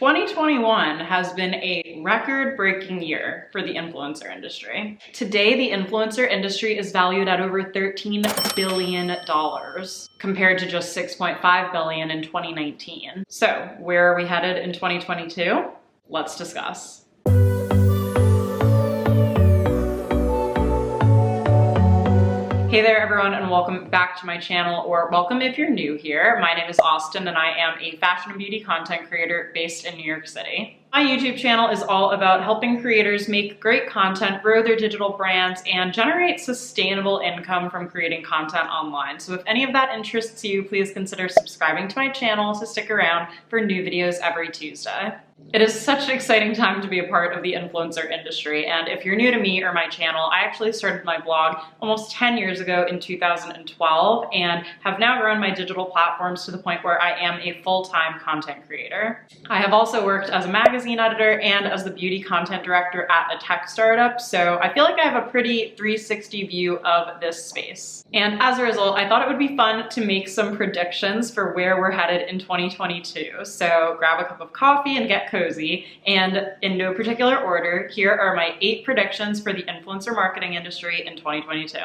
2021 has been a record-breaking year for the influencer industry. Today, the influencer industry is valued at over $13 billion compared to just $6.5 billion in 2019. So, where are we headed in 2022? Let's discuss. Hey there everyone, and welcome back to my channel, or welcome if you're new here. My name is Austen and I am a fashion and beauty content creator based in New York City. My YouTube channel is all about helping creators make great content, grow their digital brands, and generate sustainable income from creating content online. So if any of that interests you, please consider subscribing to my channel to stick around for new videos every Tuesday. It is such an exciting time to be a part of the influencer industry, and if you're new to me or my channel, I actually started my blog almost 10 years ago in 2012 and have now grown my digital platforms to the point where I am a full-time content creator. I have also worked as a magazine editor and as the beauty content director at a tech startup, so I feel like I have a pretty 360 view of this space. And as a result, I thought it would be fun to make some predictions for where we're headed in 2022. So grab a cup of coffee and get cozy, and in no particular order, here are my 8 predictions for the influencer marketing industry in 2022.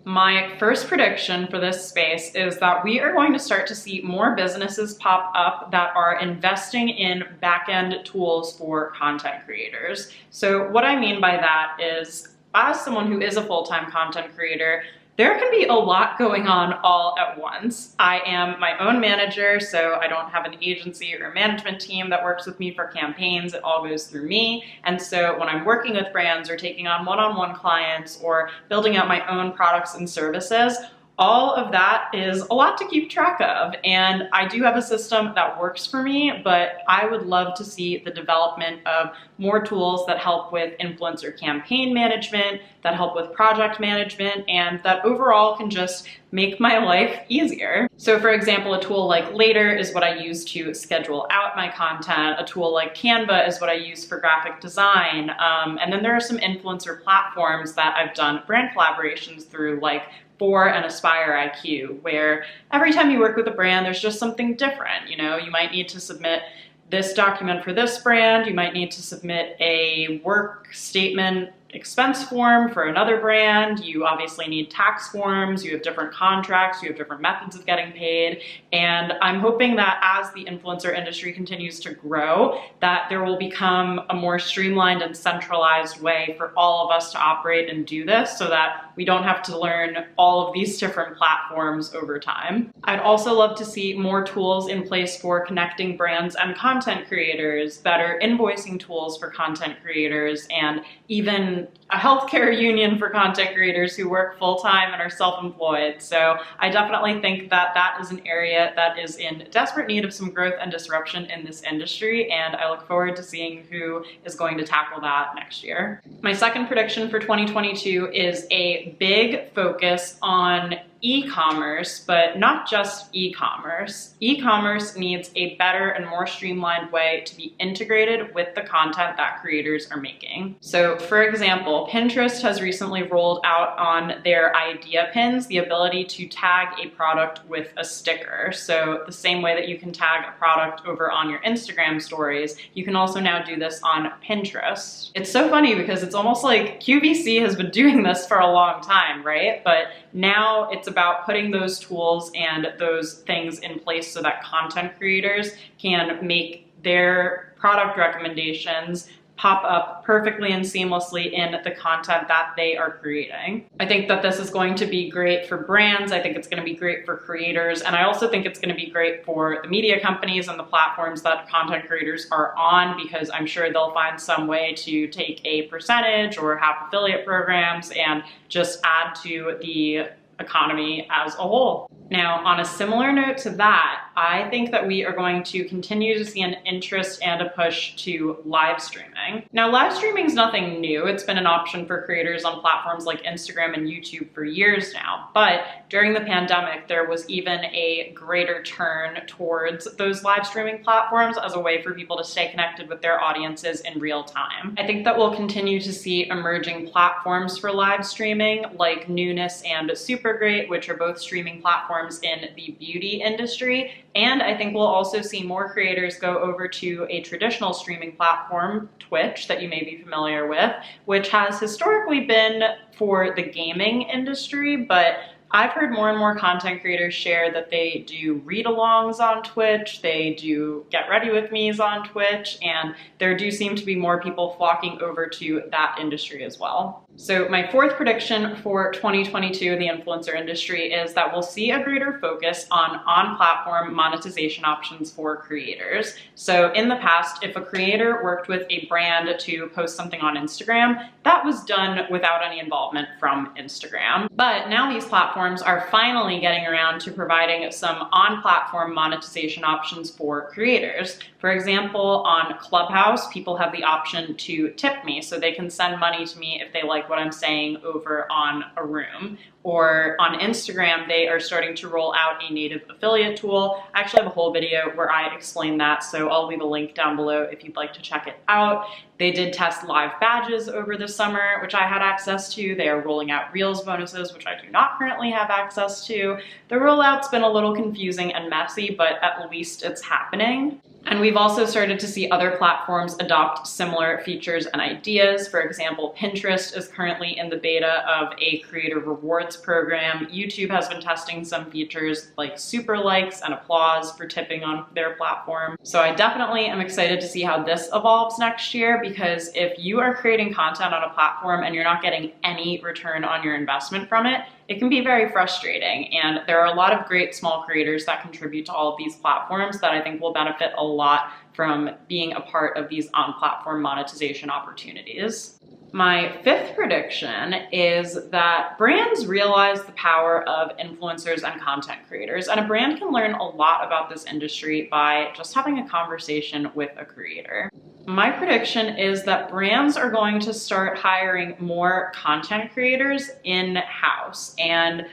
My first prediction for this space is that we are going to start to see more businesses pop up that are investing in back-end tools for content creators. So what I mean by that is, as someone who is a full-time content creator, there can be a lot going on all at once. I am my own manager, so I don't have an agency or management team that works with me for campaigns. It all goes through me. And so when I'm working with brands or taking on one-on-one clients or building out my own products and services, all of that is a lot to keep track of, and I do have a system that works for me, but I would love to see the development of more tools that help with influencer campaign management, that help with project management, and that overall can just make my life easier. So for example, a tool like Later is what I use to schedule out my content. A tool like Canva is what I use for graphic design. And then there are some influencer platforms that I've done brand collaborations through, like For and Aspire IQ, where every time you work with a brand, there's just something different. You know, you might need to submit this document for this brand, you might need to submit a work statement expense form for another brand, you obviously need tax forms, you have different contracts, you have different methods of getting paid, and I'm hoping that as the influencer industry continues to grow, that there will become a more streamlined and centralized way for all of us to operate and do this so that we don't have to learn all of these different platforms over time. I'd also love to see more tools in place for connecting brands and content creators, better invoicing tools for content creators, and even a healthcare union for content creators who work full-time and are self-employed. So I definitely think that that is an area that is in desperate need of some growth and disruption in this industry, and I look forward to seeing who is going to tackle that next year. My second prediction for 2022 is a big focus on e-commerce, but not just e-commerce. E-commerce needs a better and more streamlined way to be integrated with the content that creators are making. So for example, Pinterest has recently rolled out on their idea pins the ability to tag a product with a sticker. So the same way that you can tag a product over on your Instagram stories, you can also now do this on Pinterest. It's so funny because it's almost like QVC has been doing this for a long time, right? But now it's about putting those tools and those things in place so that content creators can make their product recommendations pop up perfectly and seamlessly in the content that they are creating. I think that this is going to be great for brands, I think it's going to be great for creators, and I also think it's going to be great for the media companies and the platforms that content creators are on, because I'm sure they'll find some way to take a percentage or have affiliate programs and just add to the economy as a whole. Now, on a similar note to that, I think that we are going to continue to see an interest and a push to live streaming. Now, live streaming is nothing new. It's been an option for creators on platforms like Instagram and YouTube for years now. But during the pandemic, there was even a greater turn towards those live streaming platforms as a way for people to stay connected with their audiences in real time. I think that we'll continue to see emerging platforms for live streaming like Newness and Super Super Great, which are both streaming platforms in the beauty industry. And I think we'll also see more creators go over to a traditional streaming platform, Twitch, that you may be familiar with, which has historically been for the gaming industry, but I've heard more and more content creators share that they do read-alongs on Twitch, they do get ready with me's on Twitch, and there do seem to be more people flocking over to that industry as well. So my fourth prediction for 2022 in the influencer industry is that we'll see a greater focus on platform monetization options for creators. So in the past, if a creator worked with a brand to post something on Instagram, that was done without any involvement from Instagram. But now these platforms are finally getting around to providing some on-platform monetization options for creators. For example, on Clubhouse, people have the option to tip me, so they can send money to me if they like what I'm saying over on a room. Or on Instagram, they are starting to roll out a native affiliate tool. I actually have a whole video where I explain that, so I'll leave a link down below if you'd like to check it out. They did test live badges over the summer, which I had access to. They are rolling out Reels bonuses, which I do not currently have access to. The rollout's been a little confusing and messy, but at least it's happening. And we've also started to see other platforms adopt similar features and ideas. For example, Pinterest is currently in the beta of a creator rewards program. YouTube has been testing some features like super likes and applause for tipping on their platform. So I definitely am excited to see how this evolves next year, because if you are creating content on a platform and you're not getting any return on your investment from it, it can be very frustrating. And there are a lot of great small creators that contribute to all of these platforms that I think will benefit a lot from being a part of these on-platform monetization opportunities. My fifth prediction is that brands realize the power of influencers and content creators, and a brand can learn a lot about this industry by just having a conversation with a creator. My prediction is that brands are going to start hiring more content creators in-house. And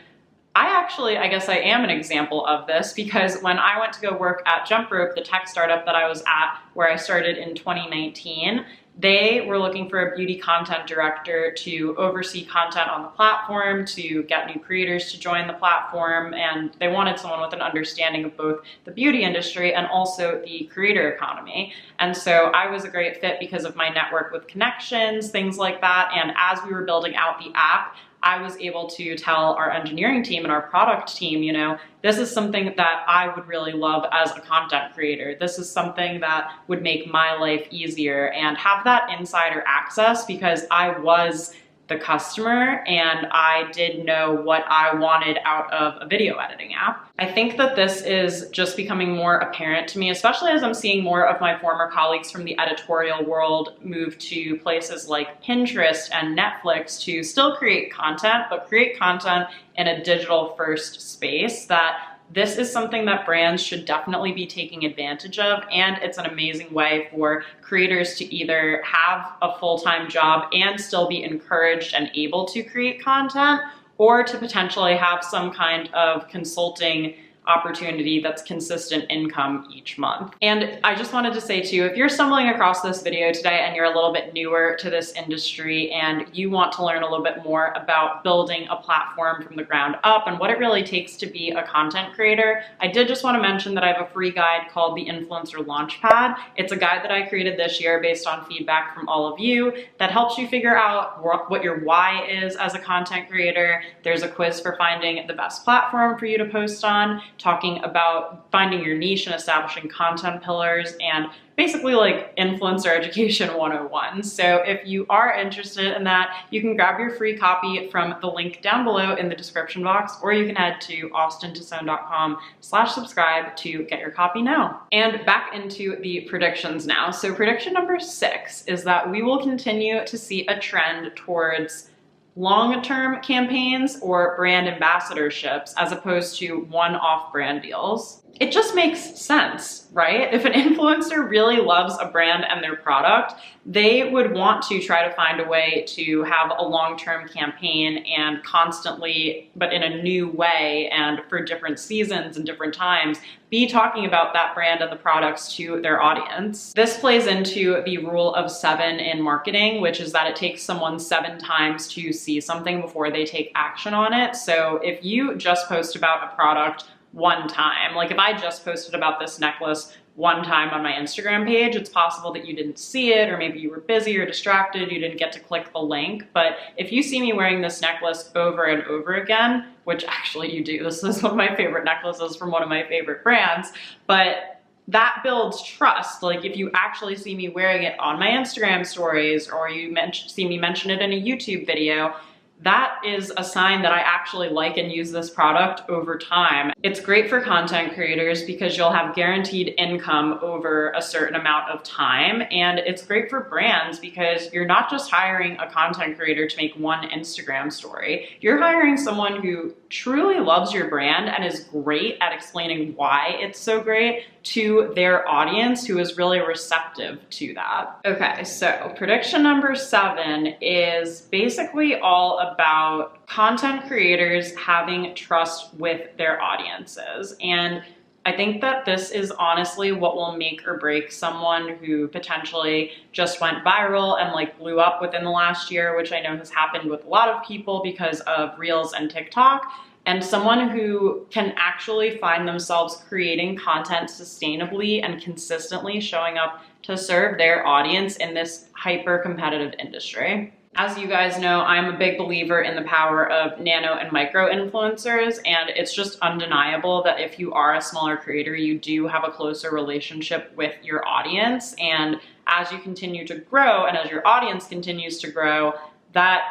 I guess I am an example of this, because when I went to go work at Jump Rope, the tech startup that I was at, where I started in 2019, they were looking for a beauty content director to oversee content on the platform, to get new creators to join the platform, and they wanted someone with an understanding of both the beauty industry and also the creator economy. And so I was a great fit because of my network with connections, things like that. And as we were building out the app, I was able to tell our engineering team and our product team, you know, this is something that I would really love as a content creator. This is something that would make my life easier, and have that insider access because I was the customer and I did know what I wanted out of a video editing app. I think that this is just becoming more apparent to me, especially as I'm seeing more of my former colleagues from the editorial world move to places like Pinterest and Netflix to still create content, but create content in a digital first space. That this is something that brands should definitely be taking advantage of, and it's an amazing way for creators to either have a full-time job and still be encouraged and able to create content, or to potentially have some kind of consulting opportunity that's consistent income each month. And I just wanted to say too, if you're stumbling across this video today and you're a little bit newer to this industry and you want to learn a little bit more about building a platform from the ground up and what it really takes to be a content creator, I did just want to mention that I have a free guide called the Influencer Launchpad. It's a guide that I created this year based on feedback from all of you that helps you figure out what your why is as a content creator. There's a quiz for finding the best platform for you to post on, talking about finding your niche and establishing content pillars, and basically like influencer education 101. So if you are interested in that, you can grab your free copy from the link down below in the description box, or you can head to austentosone.com/subscribe to get your copy now. And back into the predictions now. So prediction number 6 is that we will continue to see a trend towards long-term campaigns or brand ambassadorships as opposed to one-off brand deals. it just makes sense, right? If an influencer really loves a brand and their product, they would want to try to find a way to have a long-term campaign and constantly, but in a new way and for different seasons and different times, be talking about that brand and the products to their audience. This plays into the rule of 7 in marketing, which is that it takes someone 7 times to see something before they take action on it. So if you just post about a product one time, like if I just posted about this necklace one time on my Instagram page, it's possible that you didn't see it, or maybe you were busy or distracted, you didn't get to click the link. But if you see me wearing this necklace over and over again, which actually you do, this is one of my favorite necklaces from one of my favorite brands, but that builds trust. Like if you actually see me wearing it on my Instagram stories, or you see me mention it in a YouTube video, that is a sign that I actually like and use this product over time. It's great for content creators because you'll have guaranteed income over a certain amount of time. And it's great for brands because you're not just hiring a content creator to make one Instagram story. You're hiring someone who truly loves your brand and is great at explaining why it's so great to their audience, who is really receptive to that. Okay, so prediction number 7 is basically all about content creators having trust with their audiences. And I think that this is honestly what will make or break someone who potentially just went viral and like blew up within the last year, which I know has happened with a lot of people because of Reels and TikTok, and someone who can actually find themselves creating content sustainably and consistently showing up to serve their audience in this hyper competitive industry. As you guys know, I'm a big believer in the power of nano and micro influencers, and it's just undeniable that if you are a smaller creator, you do have a closer relationship with your audience. And as you continue to grow and as your audience continues to grow, that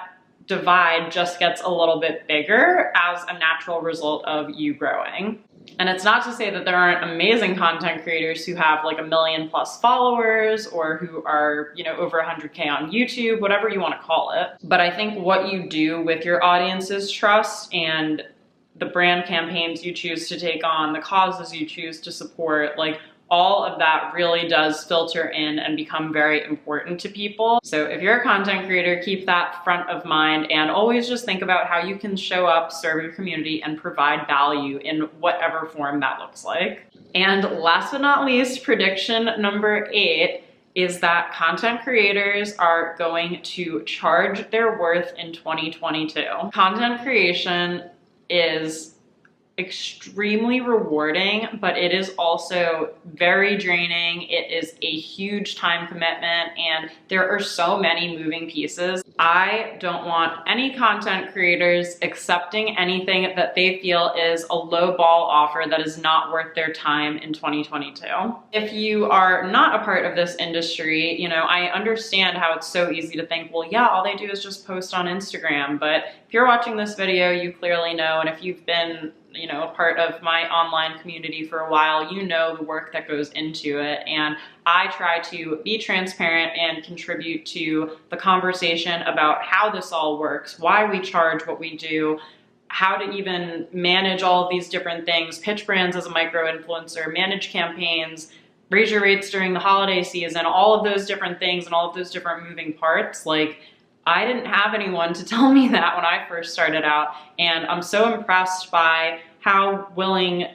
divide just gets a little bit bigger as a natural result of you growing. And it's not to say that there aren't amazing content creators who have like 1 million+ followers, or who are, you know, over 100K on YouTube, whatever you want to call it. But I think what you do with your audience's trust and the brand campaigns you choose to take on, the causes you choose to support, like all of that really does filter in and become very important to people. So if you're a content creator, keep that front of mind and always just think about how you can show up, serve your community, and provide value in whatever form that looks like. And last but not least, prediction number 8 is that content creators are going to charge their worth in 2022. Content creation is extremely rewarding, but it is also very draining. It is a huge time commitment, and there are so many moving pieces. I don't want any content creators accepting anything that they feel is a low ball offer that is not worth their time in 2022. If you are not a part of this industry, you know, I understand how it's so easy to think, well, yeah, all they do is just post on Instagram. But if you're watching this video, you clearly know, and if you've been, you know, a part of my online community for a while, you know the work that goes into it. And I try to be transparent and contribute to the conversation about how this all works, why we charge what we do, how to even manage all of these different things, pitch brands as a micro influencer, manage campaigns, raise your rates during the holiday season, all of those different things and all of those different moving parts. Like, I didn't have anyone to tell me that when I first started out, and I'm so impressed by how willing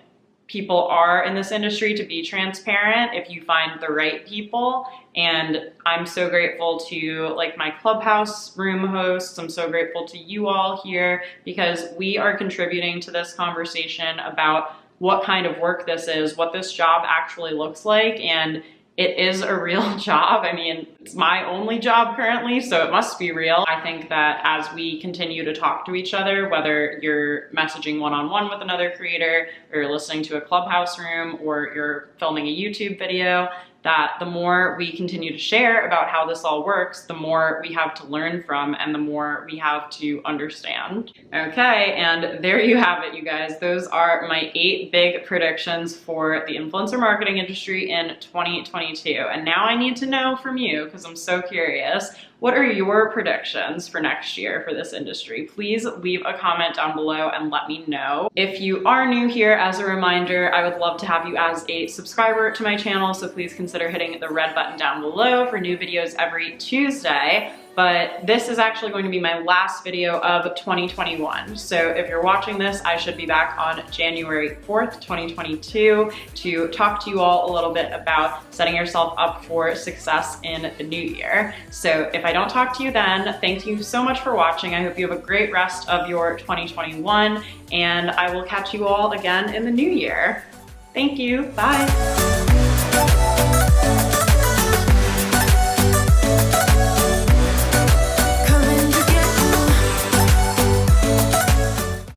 people are in this industry to be transparent if you find the right people. And I'm so grateful to like my Clubhouse room hosts. I'm so grateful to you all here because we are contributing to this conversation about what kind of work this is, what this job actually looks like, and it is a real job. I mean, it's my only job currently, so it must be real. I think that as we continue to talk to each other, whether you're messaging one-on-one with another creator, or you're listening to a Clubhouse room, or you're filming a YouTube video, that the more we continue to share about how this all works, the more we have to learn from and the more we have to understand. Okay, and there you have it, you guys. Those are my 8 big predictions for the influencer marketing industry in 2022. And now I need to know from you, because I'm so curious, what are your predictions for next year for this industry? Please leave a comment down below and let me know. If you are new here, as a reminder, I would love to have you as a subscriber to my channel, so please consider hitting the red button down below for new videos every Tuesday. But this is actually going to be my last video of 2021. So if you're watching this, I should be back on January 4th, 2022 to talk to you all a little bit about setting yourself up for success in the new year. So if I don't talk to you then, thank you so much for watching. I hope you have a great rest of your 2021, and I will catch you all again in the new year. Thank you, bye.